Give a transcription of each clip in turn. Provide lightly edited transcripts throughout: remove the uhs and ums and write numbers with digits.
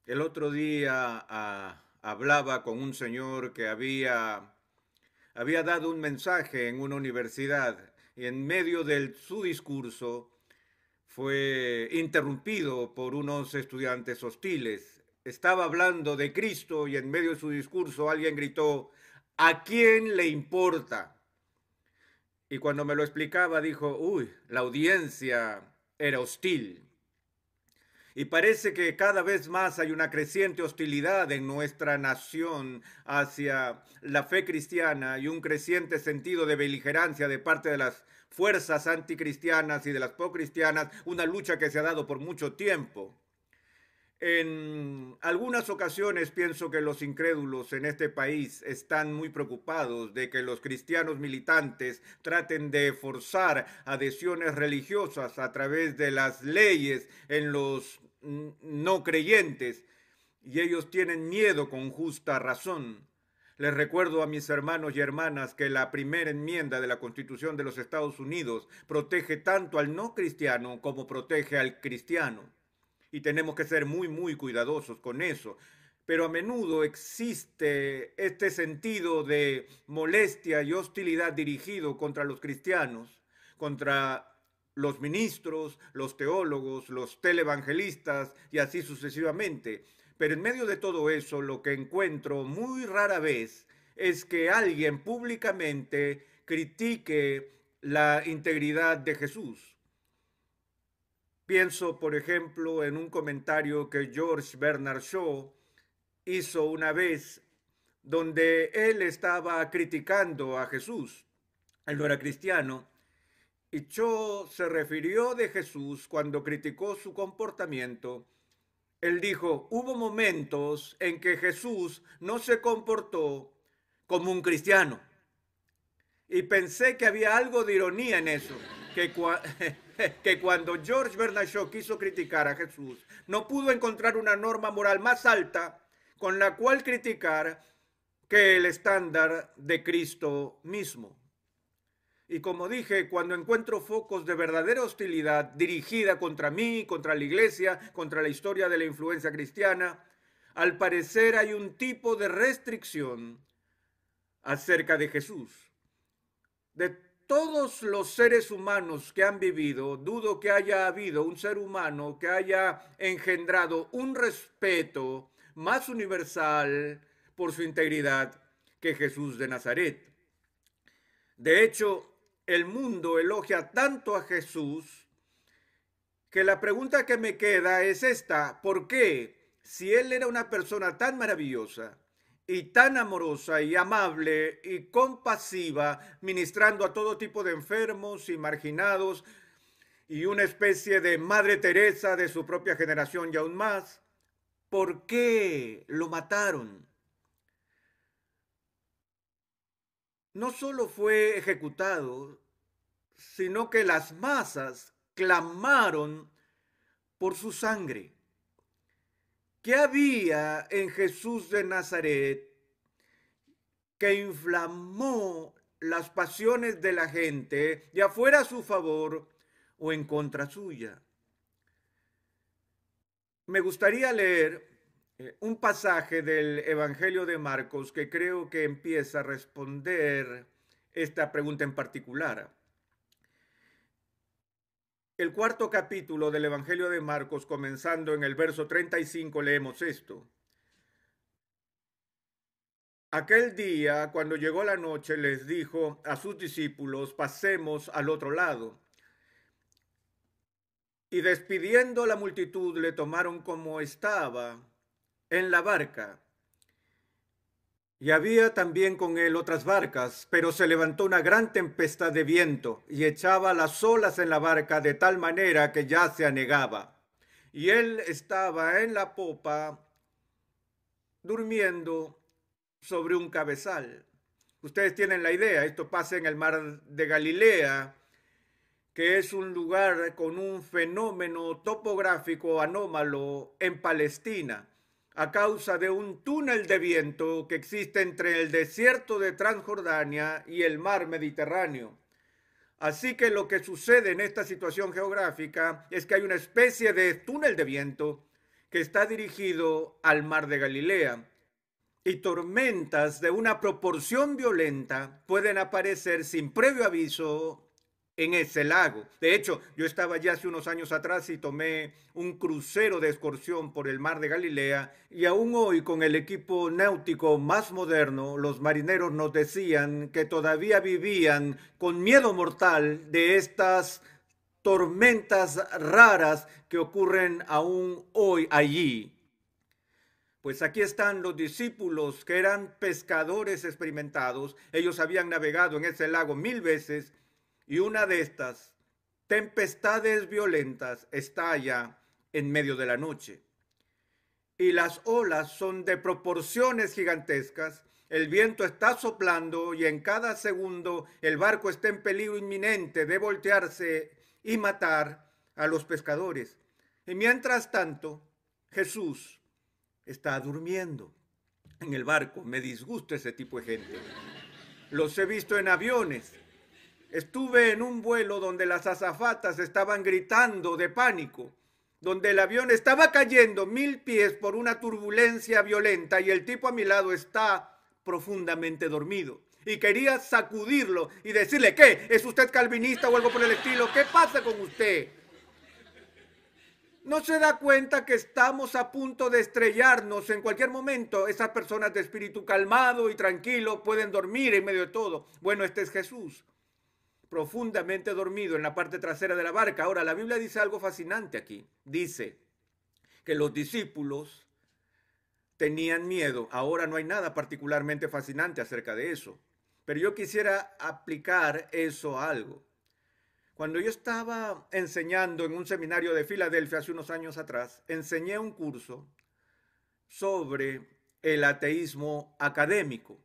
El otro día hablaba con un señor que había dado un mensaje en una universidad y en medio de su discurso fue interrumpido por unos estudiantes hostiles. Estaba hablando de Cristo y en medio de su discurso alguien gritó: ¿a quién le importa? Y cuando me lo explicaba dijo: uy, la audiencia era hostil. Y parece que cada vez más hay una creciente hostilidad en nuestra nación hacia la fe cristiana y un creciente sentido de beligerancia de parte de las fuerzas anticristianas y de las pro-cristianas, una lucha que se ha dado por mucho tiempo. En algunas ocasiones pienso que los incrédulos en este país están muy preocupados de que los cristianos militantes traten de forzar adhesiones religiosas a través de las leyes en los no creyentes, y ellos tienen miedo con justa razón. Les recuerdo a mis hermanos y hermanas que la primera enmienda de la Constitución de los Estados Unidos protege tanto al no cristiano como protege al cristiano, y tenemos que ser muy, muy cuidadosos con eso. Pero a menudo existe este sentido de molestia y hostilidad dirigido contra los cristianos, contra los ministros, los teólogos, los televangelistas y así sucesivamente. Pero en medio de todo eso, lo que encuentro muy rara vez es que alguien públicamente critique la integridad de Jesús. Pienso, por ejemplo, en un comentario que George Bernard Shaw hizo una vez, donde él estaba criticando a Jesús. Él no era cristiano, y Shaw se refirió de Jesús cuando criticó su comportamiento. Él dijo: hubo momentos en que Jesús no se comportó como un cristiano. Y pensé que había algo de ironía en eso, que cuando George Bernard Shaw quiso criticar a Jesús, no pudo encontrar una norma moral más alta con la cual criticar que el estándar de Cristo mismo. Y como dije, cuando encuentro focos de verdadera hostilidad dirigida contra mí, contra la iglesia, contra la historia de la influencia cristiana, al parecer hay un tipo de restricción acerca de Jesús. De todos los seres humanos que han vivido, dudo que haya habido un ser humano que haya engendrado un respeto más universal por su integridad que Jesús de Nazaret. De hecho, el mundo elogia tanto a Jesús que la pregunta que me queda es esta: ¿por qué, si él era una persona tan maravillosa y tan amorosa y amable y compasiva, ministrando a todo tipo de enfermos y marginados, y una especie de Madre Teresa de su propia generación y aún más, por qué lo mataron? No solo fue ejecutado, sino que las masas clamaron por su sangre. ¿Qué había en Jesús de Nazaret que inflamó las pasiones de la gente, ya fuera a su favor o en contra suya? Me gustaría leer un pasaje del Evangelio de Marcos que creo que empieza a responder esta pregunta en particular. El cuarto capítulo del Evangelio de Marcos, comenzando en el verso 35, leemos esto: aquel día, cuando llegó la noche, les dijo a sus discípulos: pasemos al otro lado. Y despidiendo la multitud, le tomaron como estaba en la barca. Y había también con él otras barcas, pero se levantó una gran tempestad de viento y echaba las olas en la barca de tal manera que ya se anegaba. Y él estaba en la popa durmiendo sobre un cabezal. Ustedes tienen la idea, esto pasa en el mar de Galilea, que es un lugar con un fenómeno topográfico anómalo en Palestina, a causa de un túnel de viento que existe entre el desierto de Transjordania y el mar Mediterráneo. Así que lo que sucede en esta situación geográfica es que hay una especie de túnel de viento que está dirigido al mar de Galilea. Y tormentas de una proporción violenta pueden aparecer sin previo aviso en ese lago. De hecho, yo estaba ya hace unos años atrás y tomé un crucero de excursión por el mar de Galilea, y aún hoy, con el equipo náutico más moderno, los marineros nos decían que todavía vivían con miedo mortal de estas tormentas raras que ocurren aún hoy allí. Pues aquí están los discípulos que eran pescadores experimentados. Ellos habían navegado en ese lago 1000 veces, y una de estas tempestades violentas estalla en medio de la noche. Y las olas son de proporciones gigantescas. El viento está soplando y en cada segundo el barco está en peligro inminente de voltearse y matar a los pescadores. Y mientras tanto, Jesús está durmiendo en el barco. Me disgusta ese tipo de gente. Los he visto en aviones. Estuve en un vuelo donde las azafatas estaban gritando de pánico, donde el avión estaba cayendo 1000 pies por una turbulencia violenta y el tipo a mi lado está profundamente dormido. Y quería sacudirlo y decirle: ¿qué? ¿Es usted calvinista o algo por el estilo? ¿Qué pasa con usted? ¿No se da cuenta que estamos a punto de estrellarnos en cualquier momento? Esas personas de espíritu calmado y tranquilo pueden dormir en medio de todo. Bueno, este es Jesús, profundamente dormido en la parte trasera de la barca. Ahora, la Biblia dice algo fascinante aquí. Dice que los discípulos tenían miedo. Ahora no hay nada particularmente fascinante acerca de eso, pero yo quisiera aplicar eso a algo. Cuando yo estaba enseñando en un seminario de Filadelfia hace unos años atrás, enseñé un curso sobre el ateísmo académico.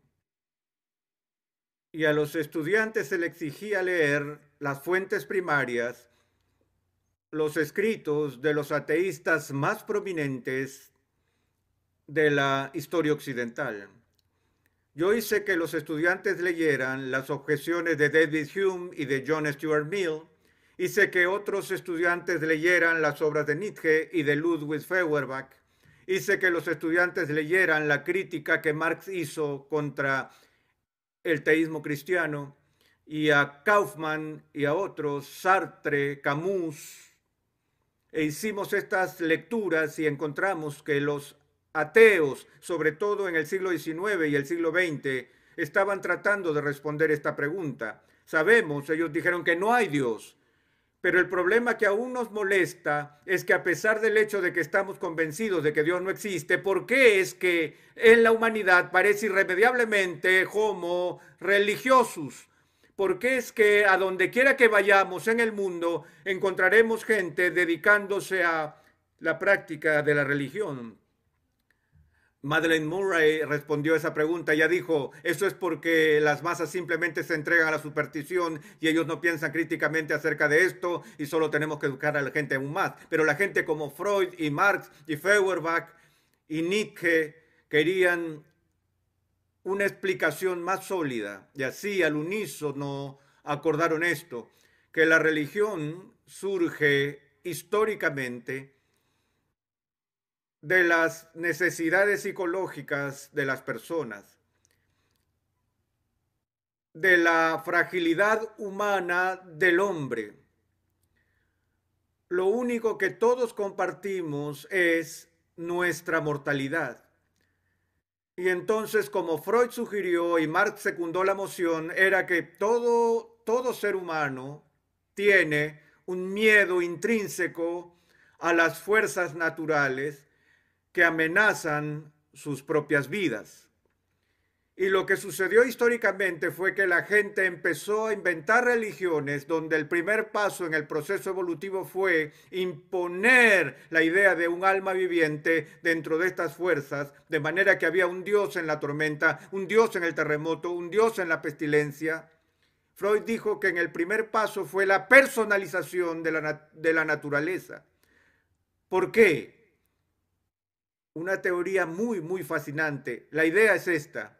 Y a los estudiantes se les exigía leer las fuentes primarias, los escritos de los ateístas más prominentes de la historia occidental. Yo hice que los estudiantes leyeran las objeciones de David Hume y de John Stuart Mill. Hice que otros estudiantes leyeran las obras de Nietzsche y de Ludwig Feuerbach. Hice que los estudiantes leyeran la crítica que Marx hizo contra el teísmo cristiano, y a Kaufman y a otros, Sartre, Camus. E hicimos estas lecturas y encontramos que los ateos, sobre todo en el siglo XIX y el siglo XX, estaban tratando de responder esta pregunta. Sabemos, ellos dijeron que no hay Dios, pero el problema que aún nos molesta es que, a pesar del hecho de que estamos convencidos de que Dios no existe, ¿por qué es que en la humanidad parece irremediablemente homo religiosus? ¿Por qué es que a donde quiera que vayamos en el mundo encontraremos gente dedicándose a la práctica de la religión? Madeleine Murray respondió a esa pregunta. Ella dijo: eso es porque las masas simplemente se entregan a la superstición y ellos no piensan críticamente acerca de esto, y solo tenemos que educar a la gente aún más. Pero la gente como Freud y Marx y Feuerbach y Nietzsche querían una explicación más sólida, y así al unísono acordaron esto: que la religión surge históricamente de las necesidades psicológicas de las personas, de la fragilidad humana del hombre. Lo único que todos compartimos es nuestra mortalidad. Y entonces, como Freud sugirió y Marx secundó la moción, era que todo ser humano tiene un miedo intrínseco a las fuerzas naturales que amenazan sus propias vidas. Y lo que sucedió históricamente fue que la gente empezó a inventar religiones donde el primer paso en el proceso evolutivo fue imponer la idea de un alma viviente dentro de estas fuerzas, de manera que había un Dios en la tormenta, un Dios en el terremoto, un Dios en la pestilencia. Freud dijo que en el primer paso fue la personalización de la naturaleza. ¿Por qué? Una teoría muy fascinante. La idea es esta: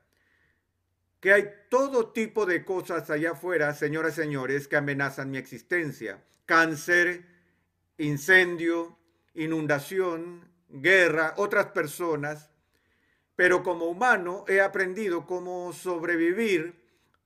que hay todo tipo de cosas allá afuera, señoras y señores, que amenazan mi existencia. Cáncer, incendio, inundación, guerra, otras personas, pero como humano he aprendido cómo sobrevivir,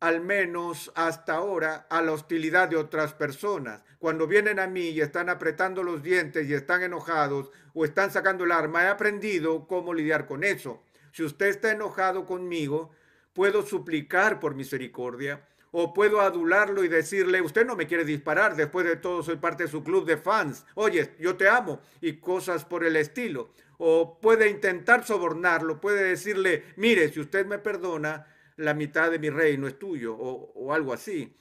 al menos hasta ahora, a la hostilidad de otras personas. Cuando vienen a mí y están apretando los dientes y están enojados o están sacando el arma, he aprendido cómo lidiar con eso. Si usted está enojado conmigo, puedo suplicar por misericordia o puedo adularlo y decirle, usted no me quiere disparar, después de todo soy parte de su club de fans, oye, yo te amo y cosas por el estilo. O puede intentar sobornarlo, puede decirle, mire, si usted me perdona, la mitad de mi reino es tuyo o algo así.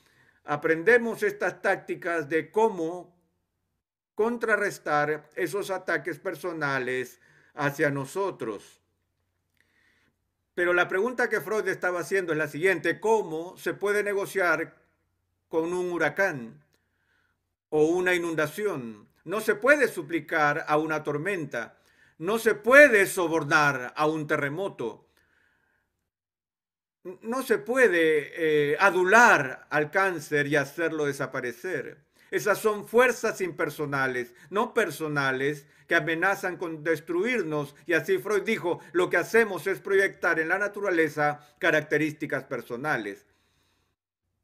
Aprendemos estas tácticas de cómo contrarrestar esos ataques personales hacia nosotros. Pero la pregunta que Freud estaba haciendo es la siguiente: ¿cómo se puede negociar con un huracán o una inundación? No se puede suplicar a una tormenta, no se puede sobornar a un terremoto, no se puede adular al cáncer y hacerlo desaparecer. Esas son fuerzas impersonales, no personales, que amenazan con destruirnos. Y así Freud dijo, lo que hacemos es proyectar en la naturaleza características personales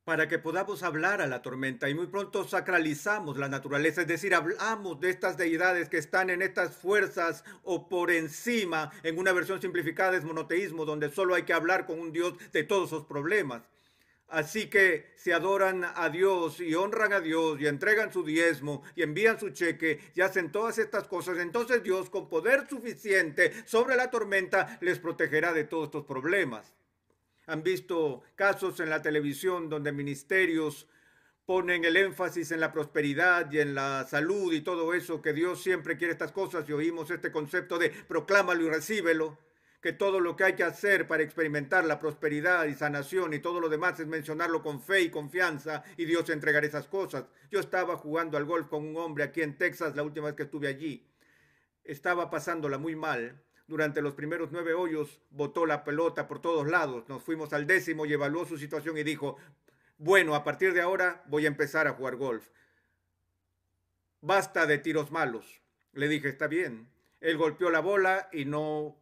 para que podamos hablar a la tormenta y muy pronto sacralizamos la naturaleza, es decir, hablamos de estas deidades que están en estas fuerzas o por encima. En una versión simplificada es monoteísmo, donde solo hay que hablar con un Dios de todos sus problemas. Así que si adoran a Dios y honran a Dios y entregan su diezmo y envían su cheque y hacen todas estas cosas, entonces Dios, con poder suficiente sobre la tormenta, les protegerá de todos estos problemas. Han visto casos en la televisión donde ministerios ponen el énfasis en la prosperidad y en la salud y todo eso, que Dios siempre quiere estas cosas, y oímos este concepto de proclámalo y recíbelo, que todo lo que hay que hacer para experimentar la prosperidad y sanación y todo lo demás es mencionarlo con fe y confianza, y Dios entregará esas cosas. Yo estaba jugando al golf con un hombre aquí en Texas la última vez que estuve allí. Estaba pasándola muy mal. Durante los primeros 9 hoyos botó la pelota por todos lados. Nos fuimos al 10º y evaluó su situación y dijo, bueno, a partir de ahora voy a empezar a jugar golf. Basta de tiros malos. Le dije, está bien. Él golpeó la bola y no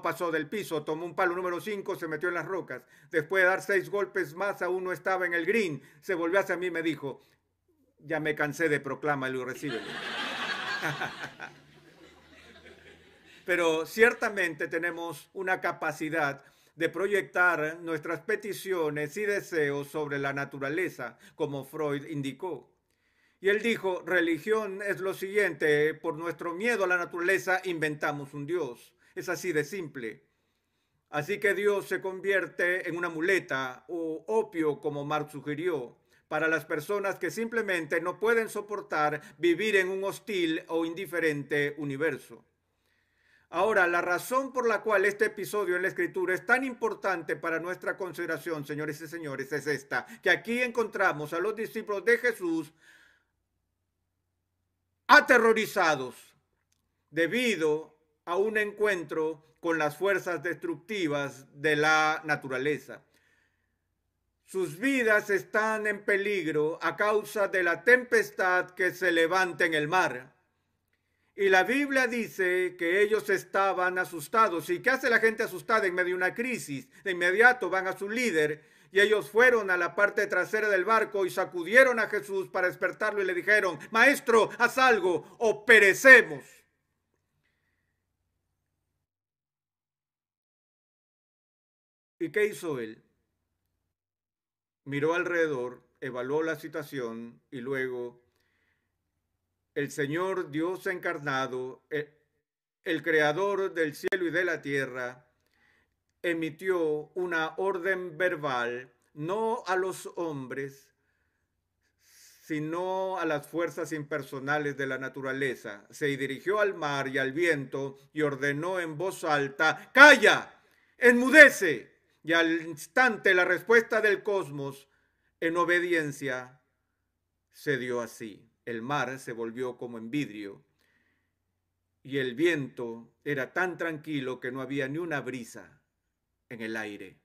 pasó del piso. Tomó un palo número 5, se metió en las rocas. Después de dar 6 golpes más, aún no estaba en el green. Se volvió hacia mí y me dijo, ya me cansé de proclámalo y recíbelo. Pero ciertamente tenemos una capacidad de proyectar nuestras peticiones y deseos sobre la naturaleza, como Freud indicó. Y él dijo, religión es lo siguiente, por nuestro miedo a la naturaleza inventamos un Dios. Es así de simple. Así que Dios se convierte en una muleta o opio, como Marx sugirió, para las personas que simplemente no pueden soportar vivir en un hostil o indiferente universo. Ahora, la razón por la cual este episodio en la Escritura es tan importante para nuestra consideración, señores y señores, es esta, que aquí encontramos a los discípulos de Jesús aterrorizados debido a un encuentro con las fuerzas destructivas de la naturaleza. Sus vidas están en peligro a causa de la tempestad que se levanta en el mar. Y la Biblia dice que ellos estaban asustados. ¿Y qué hace la gente asustada en medio de una crisis? De inmediato van a su líder y ellos fueron a la parte trasera del barco y sacudieron a Jesús para despertarlo y le dijeron, Maestro, haz algo o perecemos. ¿Y qué hizo él? Miró alrededor, evaluó la situación y luego el Señor Dios encarnado, el creador del cielo y de la tierra, emitió una orden verbal, no a los hombres, sino a las fuerzas impersonales de la naturaleza. Se dirigió al mar y al viento y ordenó en voz alta, ¡calla! ¡Enmudece! Y al instante la respuesta del cosmos, en obediencia, se dio así. El mar se volvió como en vidrio y el viento era tan tranquilo que no había ni una brisa en el aire.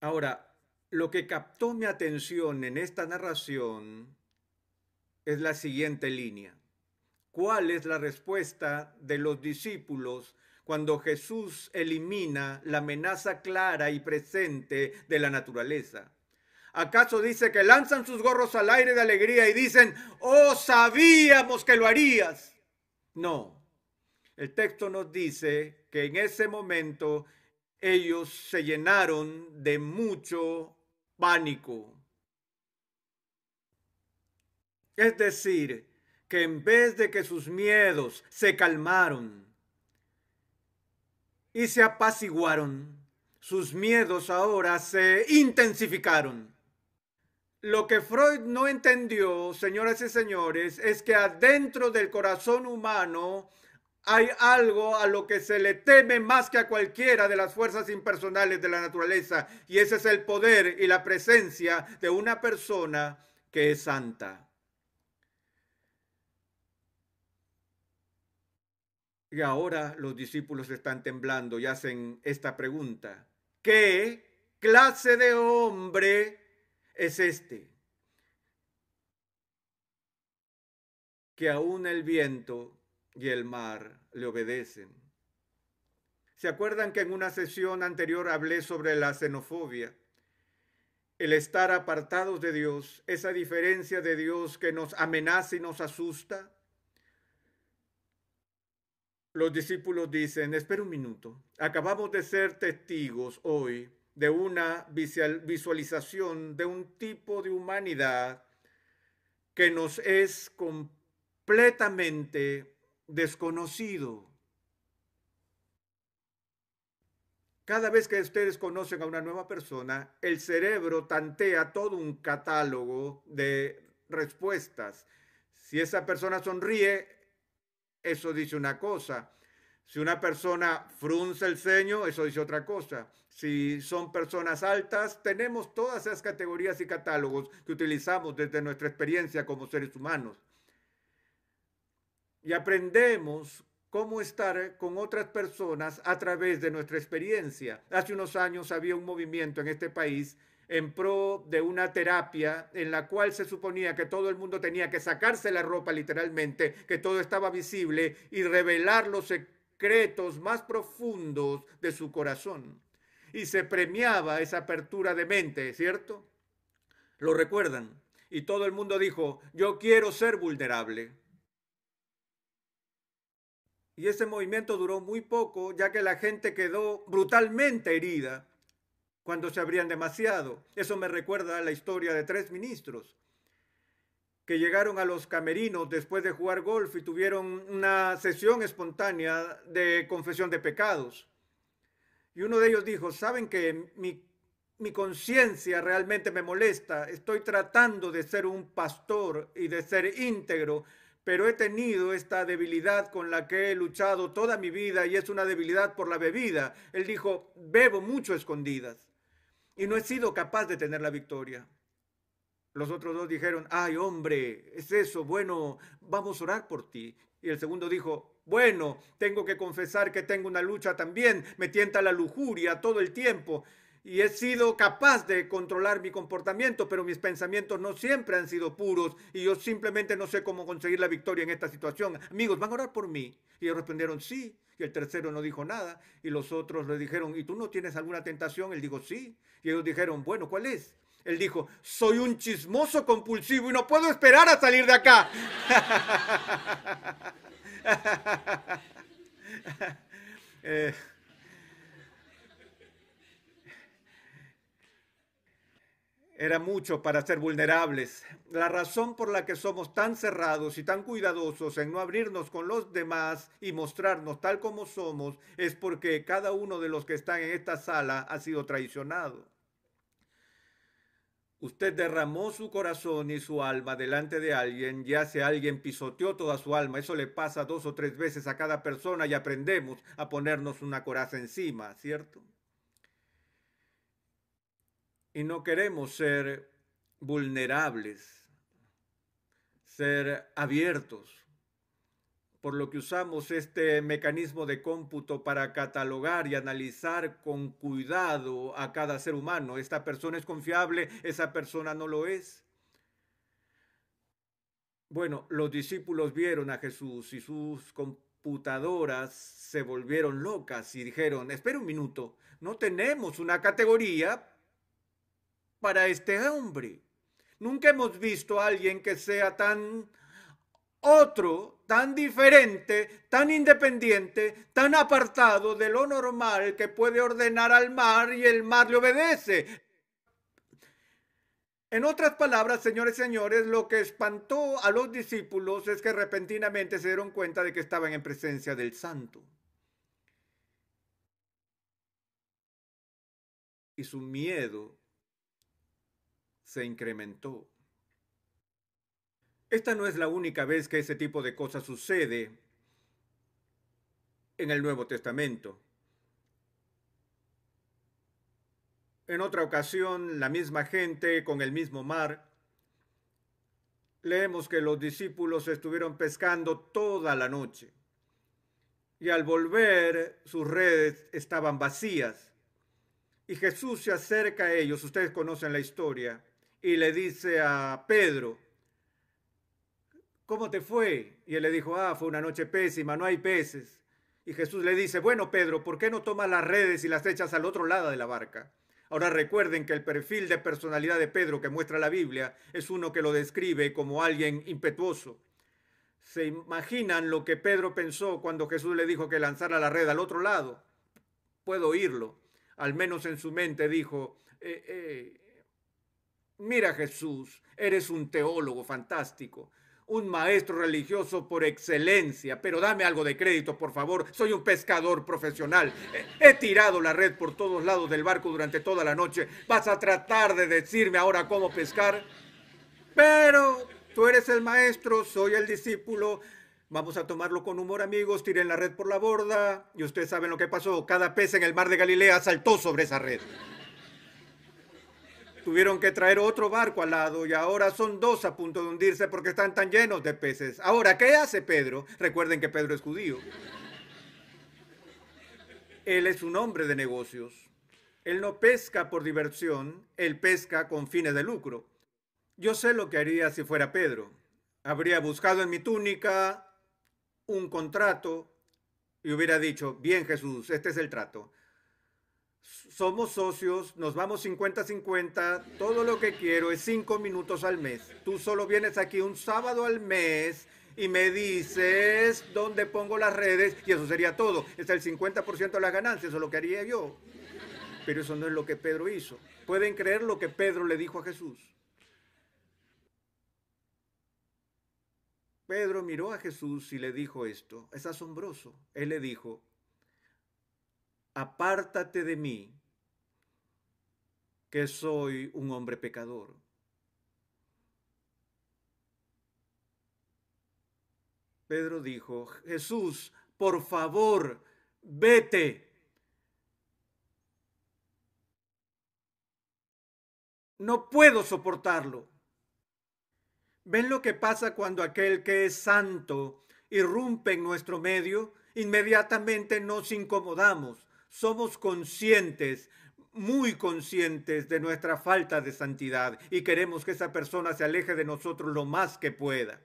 Ahora, lo que captó mi atención en esta narración es la siguiente línea. ¿Cuál es la respuesta de los discípulos cuando Jesús elimina la amenaza clara y presente de la naturaleza? ¿Acaso dice que lanzan sus gorros al aire de alegría y dicen, oh, sabíamos que lo harías? No, el texto nos dice que en ese momento ellos se llenaron de mucho pánico. Es decir, que en vez de que sus miedos se calmaron y se apaciguaron, sus miedos ahora se intensificaron. Lo que Freud no entendió, señoras y señores, es que adentro del corazón humano hay algo a lo que se le teme más que a cualquiera de las fuerzas impersonales de la naturaleza, y ese es el poder y la presencia de una persona que es santa. Y ahora los discípulos están temblando y hacen esta pregunta: ¿qué clase de hombre es este, que aún el viento y el mar le obedecen? ¿Se acuerdan que en una sesión anterior hablé sobre la xenofobia? El estar apartados de Dios, esa diferencia de Dios que nos amenaza y nos asusta. Los discípulos dicen, espera un minuto, acabamos de ser testigos hoy de una visualización de un tipo de humanidad que nos es completamente desconocido. Cada vez que ustedes conocen a una nueva persona, el cerebro tantea todo un catálogo de respuestas. Si esa persona sonríe, eso dice una cosa. Si una persona frunce el ceño, eso dice otra cosa. Si son personas altas, tenemos todas esas categorías y catálogos que utilizamos desde nuestra experiencia como seres humanos. Y aprendemos cómo estar con otras personas a través de nuestra experiencia. Hace unos años había un movimiento en este país en pro de una terapia en la cual se suponía que todo el mundo tenía que sacarse la ropa literalmente, que todo estaba visible y revelar los secretos más profundos de su corazón. Y se premiaba esa apertura de mente, ¿cierto? ¿Lo recuerdan? Y todo el mundo dijo, yo quiero ser vulnerable. Y ese movimiento duró muy poco, ya que la gente quedó brutalmente herida cuando se abrían demasiado. Eso me recuerda a la historia de 3 ministros que llegaron a los camerinos después de jugar golf y tuvieron una sesión espontánea de confesión de pecados. Y uno de ellos dijo, ¿saben que mi conciencia realmente me molesta? Estoy tratando de ser un pastor y de ser íntegro, pero he tenido esta debilidad con la que he luchado toda mi vida y es una debilidad por la bebida. Él dijo, bebo mucho a escondidas y no he sido capaz de tener la victoria. Los otros 2 dijeron, ay hombre, es eso, bueno, vamos a orar por ti. Y el segundo dijo, bueno, tengo que confesar que tengo una lucha también, me tienta la lujuria todo el tiempo y he sido capaz de controlar mi comportamiento, pero mis pensamientos no siempre han sido puros y yo simplemente no sé cómo conseguir la victoria en esta situación. Amigos, ¿van a orar por mí? Y ellos respondieron, sí. Y el tercero no dijo nada y los otros le dijeron, ¿y tú no tienes alguna tentación? Él dijo, sí. Y ellos dijeron, bueno, ¿cuál es? Él dijo, soy un chismoso compulsivo y no puedo esperar a salir de acá. eh, Era mucho para ser vulnerables. La razón por la que somos tan cerrados y tan cuidadosos en no abrirnos con los demás y mostrarnos tal como somos es porque cada uno de los que están en esta sala ha sido traicionado. Usted derramó su corazón y su alma delante de alguien, ya sea alguien pisoteó toda su alma. Eso le pasa 2 o 3 veces a cada persona y aprendemos a ponernos una coraza encima, ¿cierto? Y no queremos ser vulnerables, ser abiertos, por lo que usamos este mecanismo de cómputo para catalogar y analizar con cuidado a cada ser humano. Esta persona es confiable, esa persona no lo es. Bueno, los discípulos vieron a Jesús y sus computadoras se volvieron locas y dijeron, espera un minuto, no tenemos una categoría para este hombre. Nunca hemos visto a alguien que sea tan otro, tan diferente, tan independiente, tan apartado de lo normal que puede ordenar al mar y el mar le obedece. En otras palabras, señores y señores, lo que espantó a los discípulos es que repentinamente se dieron cuenta de que estaban en presencia del Santo. Y su miedo se incrementó. Esta no es la única vez que ese tipo de cosas sucede en el Nuevo Testamento. En otra ocasión, la misma gente con el mismo mar. Leemos que los discípulos estuvieron pescando toda la noche y al volver sus redes estaban vacías. Y Jesús se acerca a ellos, ustedes conocen la historia, y le dice a Pedro, ¿cómo te fue? Y él le dijo, fue una noche pésima, no hay peces. Y Jesús le dice, bueno, Pedro, ¿por qué no tomas las redes y las echas al otro lado de la barca? Ahora recuerden que el perfil de personalidad de Pedro que muestra la Biblia es uno que lo describe como alguien impetuoso. ¿Se imaginan lo que Pedro pensó cuando Jesús le dijo que lanzara la red al otro lado? Puedo oírlo. Al menos en su mente dijo, mira Jesús, eres un teólogo fantástico, un maestro religioso por excelencia, pero dame algo de crédito, por favor. Soy un pescador profesional. He tirado la red por todos lados del barco durante toda la noche. ¿Vas a tratar de decirme ahora cómo pescar? Pero tú eres el maestro, soy el discípulo. Vamos a tomarlo con humor, amigos. Tiren la red por la borda. Y ustedes saben lo que pasó. Cada pez en el mar de Galilea saltó sobre esa red. Tuvieron que traer otro barco al lado y ahora son dos a punto de hundirse porque están tan llenos de peces. Ahora, ¿qué hace Pedro? Recuerden que Pedro es judío. Él es un hombre de negocios. Él no pesca por diversión, él pesca con fines de lucro. Yo sé lo que haría si fuera Pedro. Habría buscado en mi túnica un contrato y hubiera dicho, bien Jesús, este es el trato. Somos socios, nos vamos 50-50, todo lo que quiero es 5 minutos al mes. Tú solo vienes aquí un sábado al mes y me dices dónde pongo las redes y eso sería todo. Es el 50% de las ganancias, eso es lo que haría yo. Pero eso no es lo que Pedro hizo. ¿Pueden creer lo que Pedro le dijo a Jesús? Pedro miró a Jesús y le dijo esto. Es asombroso. Él le dijo, apártate de mí, que soy un hombre pecador. Pedro dijo, Jesús, por favor, vete. No puedo soportarlo. ¿Ven lo que pasa cuando aquel que es santo irrumpe en nuestro medio? Inmediatamente nos incomodamos. Somos conscientes, muy conscientes de nuestra falta de santidad y queremos que esa persona se aleje de nosotros lo más que pueda.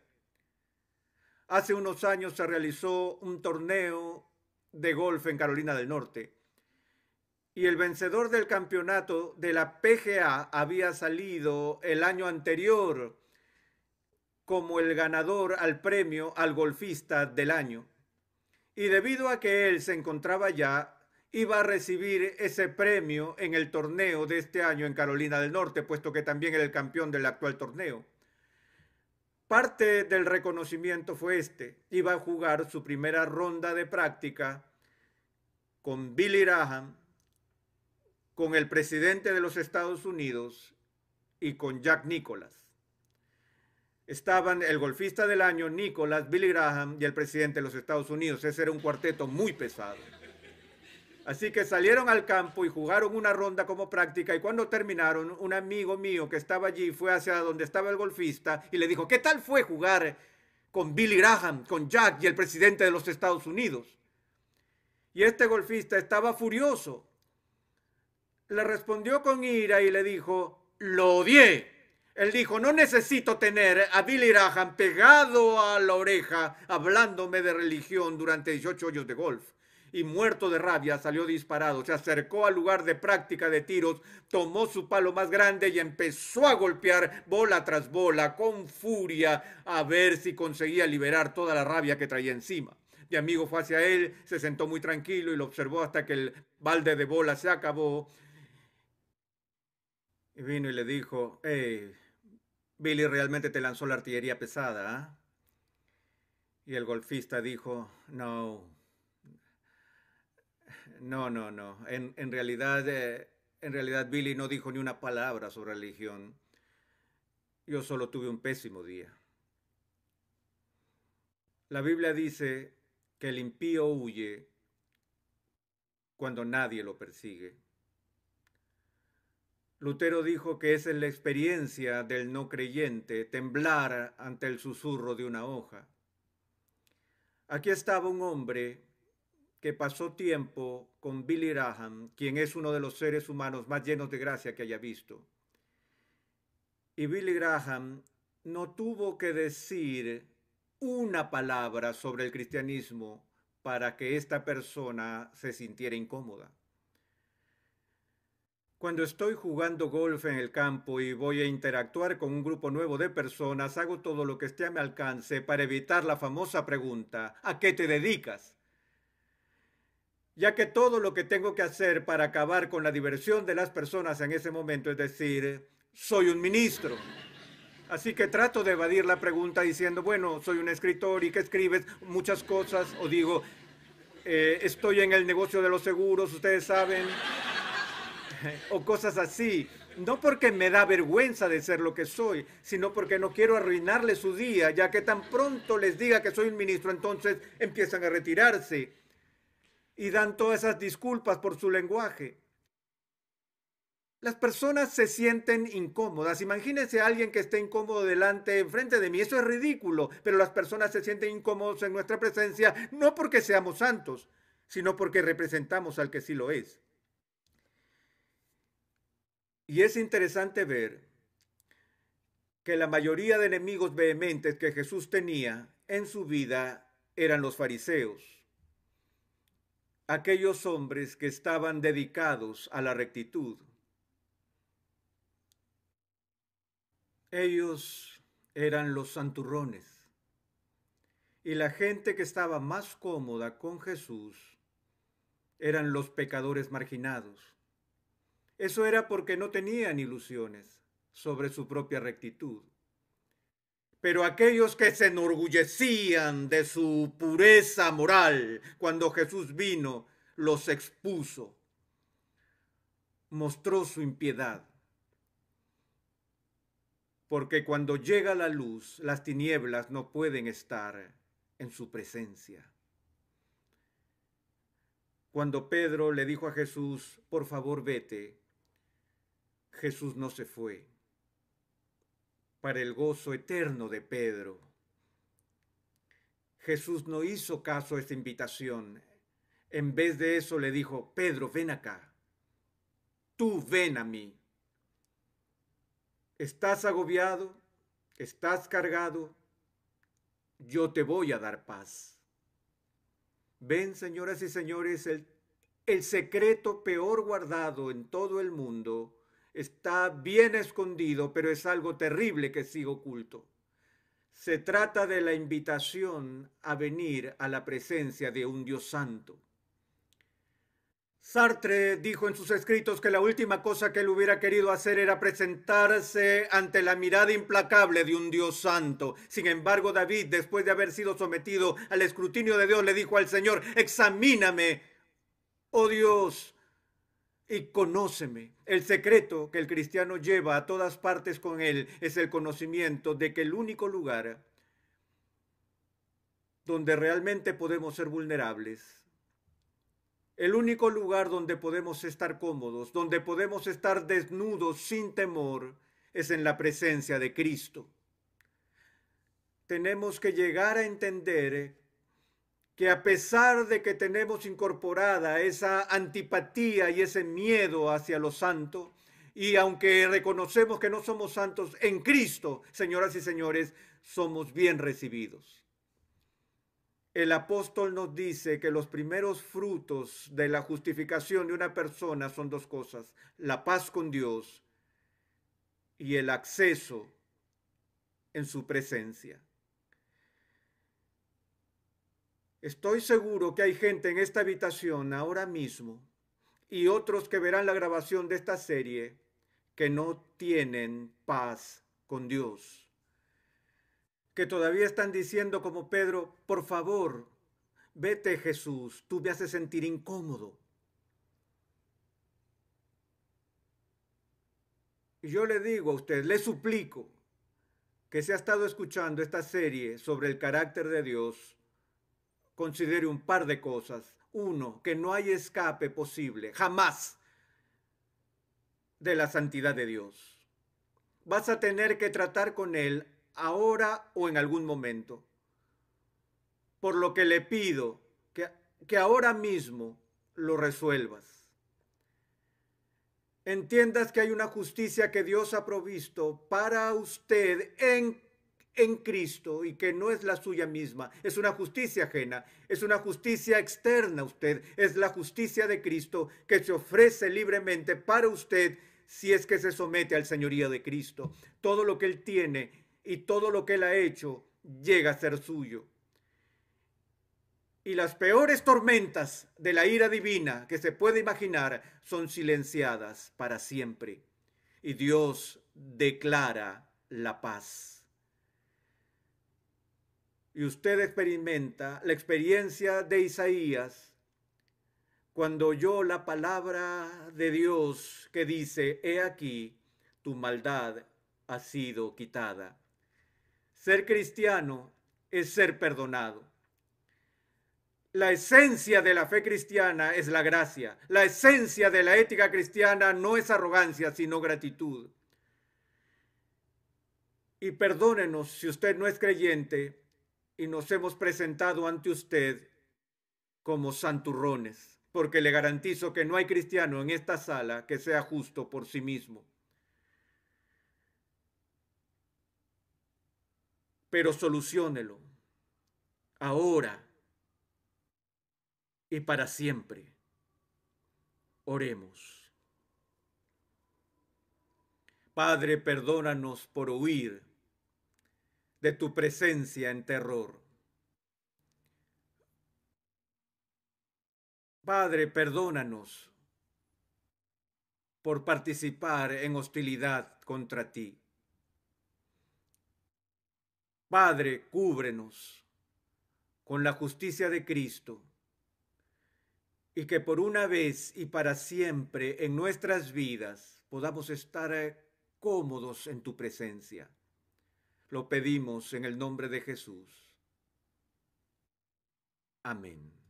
Hace unos años se realizó un torneo de golf en Carolina del Norte y el vencedor del campeonato de la PGA había salido el año anterior como el ganador al premio al golfista del año. Y debido a que él se encontraba allá, iba a recibir ese premio en el torneo de este año en Carolina del Norte, puesto que también era el campeón del actual torneo. Parte del reconocimiento fue iba a jugar su primera ronda de práctica con Billy Graham, con el presidente de los Estados Unidos y con Jack Nicklaus. Estaban el golfista del año, Nicklaus, Billy Graham y el presidente de los Estados Unidos. Ese era un cuarteto muy pesado. Así que salieron al campo y jugaron una ronda como práctica y cuando terminaron, un amigo mío que estaba allí fue hacia donde estaba el golfista y le dijo, ¿qué tal fue jugar con Billy Graham, con Jack y el presidente de los Estados Unidos? Y este golfista estaba furioso. Le respondió con ira y le dijo, lo odié. Él dijo, no necesito tener a Billy Graham pegado a la oreja hablándome de religión durante 18 hoyos de golf. Y muerto de rabia salió disparado, se acercó al lugar de práctica de tiros, tomó su palo más grande y empezó a golpear bola tras bola con furia a ver si conseguía liberar toda la rabia que traía encima. Mi amigo fue hacia él, se sentó muy tranquilo y lo observó hasta que el balde de bola se acabó. Y vino y le dijo, hey, Billy realmente te lanzó la artillería pesada, ¿eh? Y el golfista dijo, no, no. En realidad Billy no dijo ni una palabra sobre religión. Yo solo tuve un pésimo día. La Biblia dice que el impío huye cuando nadie lo persigue. Lutero dijo que esa es la experiencia del no creyente, temblar ante el susurro de una hoja. Aquí estaba un hombre que pasó tiempo con Billy Graham, quien es uno de los seres humanos más llenos de gracia que haya visto. Y Billy Graham no tuvo que decir una palabra sobre el cristianismo para que esta persona se sintiera incómoda. Cuando estoy jugando golf en el campo y voy a interactuar con un grupo nuevo de personas, hago todo lo que esté a mi alcance para evitar la famosa pregunta, ¿a qué te dedicas? Ya que todo lo que tengo que hacer para acabar con la diversión de las personas en ese momento es decir, soy un ministro. Así que trato de evadir la pregunta diciendo, bueno, soy un escritor y que escribes muchas cosas, o digo, estoy en el negocio de los seguros, ustedes saben, o cosas así. No porque me da vergüenza de ser lo que soy, sino porque no quiero arruinarle su día, ya que tan pronto les diga que soy un ministro, entonces empiezan a retirarse y dan todas esas disculpas por su lenguaje. Las personas se sienten incómodas. Imagínense a alguien que esté incómodo enfrente de mí. Eso es ridículo, pero las personas se sienten incómodos en nuestra presencia, no porque seamos santos, sino porque representamos al que sí lo es. Y es interesante ver que la mayoría de enemigos vehementes que Jesús tenía en su vida eran los fariseos, aquellos hombres que estaban dedicados a la rectitud. Ellos eran los santurrones. Y la gente que estaba más cómoda con Jesús eran los pecadores marginados. Eso era porque no tenían ilusiones sobre su propia rectitud. Pero aquellos que se enorgullecían de su pureza moral, cuando Jesús vino, los expuso, mostró su impiedad. Porque cuando llega la luz, las tinieblas no pueden estar en su presencia. Cuando Pedro le dijo a Jesús, por favor vete, Jesús no se fue. Para el gozo eterno de Pedro, Jesús no hizo caso a esta invitación. En vez de eso le dijo, Pedro, ven acá. Tú ven a mí. ¿Estás agobiado? ¿Estás cargado? Yo te voy a dar paz. Ven, señoras y señores, el secreto peor guardado en todo el mundo está bien escondido, pero es algo terrible que sigue oculto. Se trata de la invitación a venir a la presencia de un Dios santo. Sartre dijo en sus escritos que la última cosa que él hubiera querido hacer era presentarse ante la mirada implacable de un Dios santo. Sin embargo, David, después de haber sido sometido al escrutinio de Dios, le dijo al Señor, examíname, oh Dios, y conóceme. El secreto que el cristiano lleva a todas partes con él es el conocimiento de que el único lugar donde realmente podemos ser vulnerables, el único lugar donde podemos estar cómodos, donde podemos estar desnudos sin temor, es en la presencia de Cristo. Tenemos que llegar a entender que a pesar de que tenemos incorporada esa antipatía y ese miedo hacia lo santo, Y aunque reconocemos que no somos santos en Cristo, señoras y señores, somos bien recibidos. El apóstol nos dice que los primeros frutos de la justificación de una persona son dos cosas: la paz con Dios y el acceso en su presencia. Estoy seguro que hay gente en esta habitación ahora mismo y otros que verán la grabación de esta serie que no tienen paz con Dios, que todavía están diciendo como Pedro: por favor, vete, Jesús, tú me haces sentir incómodo. Y yo le digo a usted, le suplico que si ha estado escuchando esta serie sobre el carácter de Dios, considere un par de cosas. Uno, que no hay escape posible, jamás, de la santidad de Dios. Vas a tener que tratar con Él ahora o en algún momento. Por lo que le pido que ahora mismo lo resuelvas. Entiendas que hay una justicia que Dios ha provisto para usted en Cristo y que no es la suya misma, es una justicia ajena, es una justicia externa a usted, es la justicia de Cristo que se ofrece libremente para usted si es que se somete al señorío de Cristo. Todo lo que Él tiene y todo lo que Él ha hecho llega a ser suyo. Y las peores tormentas de la ira divina que se puede imaginar son silenciadas para siempre. Y Dios declara la paz. Y usted experimenta la experiencia de Isaías cuando oyó la palabra de Dios que dice: he aquí, tu maldad ha sido quitada. Ser cristiano es ser perdonado. La esencia de la fe cristiana es la gracia. La esencia de la ética cristiana no es arrogancia, sino gratitud. Y perdónenos si usted no es creyente y nos hemos presentado ante usted como santurrones, porque le garantizo que no hay cristiano en esta sala que sea justo por sí mismo. Pero soluciónelo ahora y para siempre. Oremos. Padre, perdónanos por huir de tu presencia en terror. Padre, perdónanos por participar en hostilidad contra ti. Padre, cúbrenos con la justicia de Cristo y que por una vez y para siempre en nuestras vidas podamos estar cómodos en tu presencia. Lo pedimos en el nombre de Jesús. Amén.